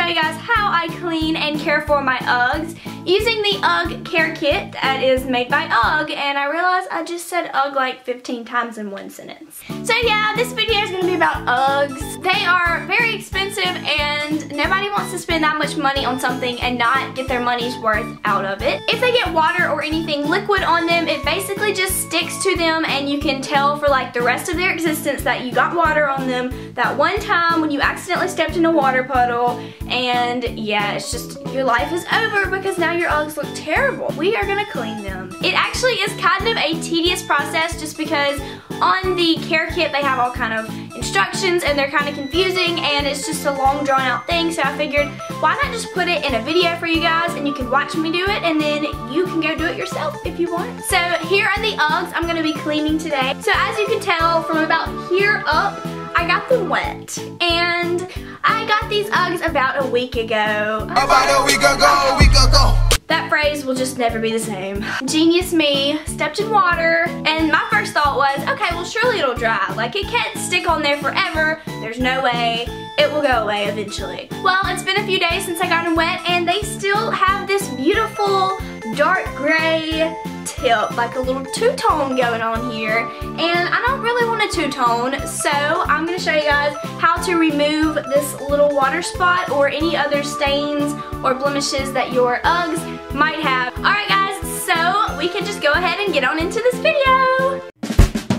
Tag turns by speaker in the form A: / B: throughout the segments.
A: you guys how I clean and care for my Uggs using the Ugg care kit that is made by Ugg, and I realized I just said Ugg like 15 times in one sentence. So yeah, this video is going to be about Uggs. They are very expensive and nobody wants to spend that much money on something and not get their money's worth out of it. If they get water or anything liquid on them, it basically just sticks to them and you can tell for like the rest of their existence that you got water on them that one time when you accidentally stepped in a water puddle, and yeah, it's just your life is over because now your Uggs look terrible. We are gonna clean them. It actually is kind of a tedious process just because on the care kit they have all kind of instructions and they're kind of confusing and it's just a long drawn out thing, so I figured why not just put it in a video for you guys and you can watch me do it and then you can go do it yourself if you want. So here are the Uggs I'm gonna be cleaning today. So as you can tell from about here up, I got them wet, and I got these Uggs about a week ago.
B: About a week ago.
A: That phrase will just never be the same. Genius me stepped in water, and my first thought was, okay, well surely it'll dry. Like, it can't stick on there forever. There's no way. It will go away eventually. Well, it's been a few days since I got them wet, and they still have this beautiful dark gray tip, like a little two-tone going on here, and I don't really want a two-tone, so I'm going to show you guys how to remove this little water spot or any other stains or blemishes that your Uggs might have. Alright guys, so we can just go ahead and get on into this video.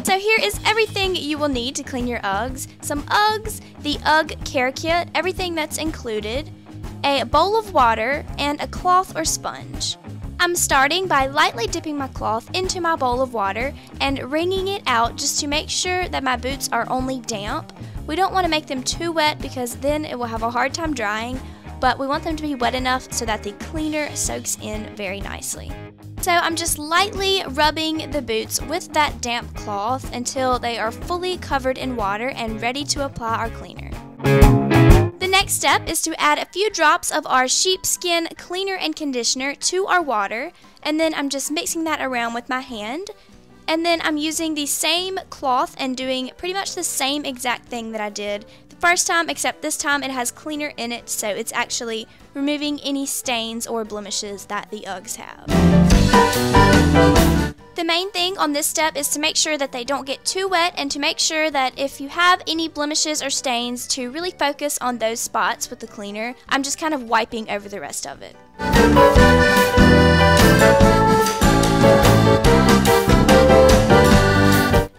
A: So here is everything you will need to clean your Uggs. Some Uggs, the Ugg care kit, everything that's included, a bowl of water, and a cloth or sponge. I'm starting by lightly dipping my cloth into my bowl of water and wringing it out just to make sure that my boots are only damp. We don't want to make them too wet because then it will have a hard time drying, but we want them to be wet enough so that the cleaner soaks in very nicely. So I'm just lightly rubbing the boots with that damp cloth until they are fully covered in water and ready to apply our cleaner. The next step is to add a few drops of our sheepskin cleaner and conditioner to our water, and then I'm just mixing that around with my hand, and then I'm using the same cloth and doing pretty much the same exact thing that I did the first time, except this time it has cleaner in it, so it's actually removing any stains or blemishes that the Uggs have. The main thing on this step is to make sure that they don't get too wet and to make sure that if you have any blemishes or stains to really focus on those spots with the cleaner. I'm just kind of wiping over the rest of it.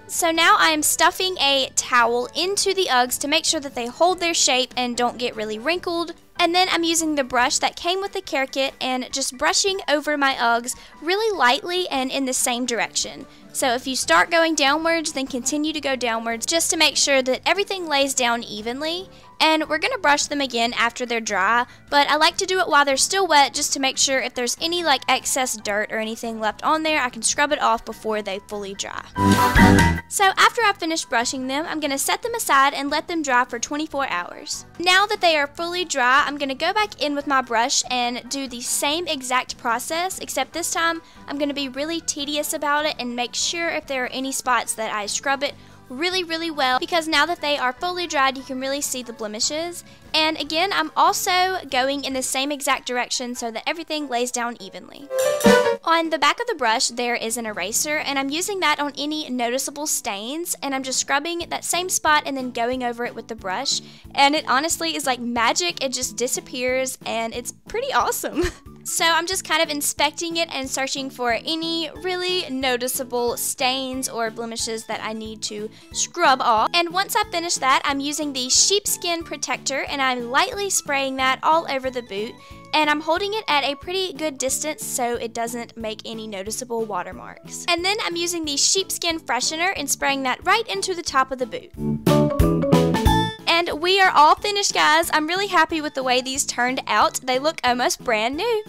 A: So now I am stuffing a towel into the Uggs to make sure that they hold their shape and don't get really wrinkled. And then I'm using the brush that came with the care kit and just brushing over my Uggs really lightly and in the same direction. So if you start going downwards, then continue to go downwards just to make sure that everything lays down evenly. And we're going to brush them again after they're dry, but I like to do it while they're still wet just to make sure if there's any like excess dirt or anything left on there, I can scrub it off before they fully dry. So after I've finished brushing them, I'm going to set them aside and let them dry for 24 hours. Now that they are fully dry, I'm going to go back in with my brush and do the same exact process, except this time I'm going to be really tedious about it and make sure if there are any spots that I scrub it really well, because now that they are fully dried you can really see the blemishes. And again, I'm also going in the same exact direction so that everything lays down evenly. On the back of the brush there is an eraser, and I'm using that on any noticeable stains, and I'm just scrubbing that same spot and then going over it with the brush, and it honestly is like magic. It just disappears and it's pretty awesome. So I'm just kind of inspecting it and searching for any really noticeable stains or blemishes that I need to scrub off. And once I finish that, I'm using the sheepskin protector and I'm lightly spraying that all over the boot. And I'm holding it at a pretty good distance so it doesn't make any noticeable watermarks. And then I'm using the sheepskin freshener and spraying that right into the top of the boot. And we are all finished, guys. I'm really happy with the way these turned out. They look almost brand new.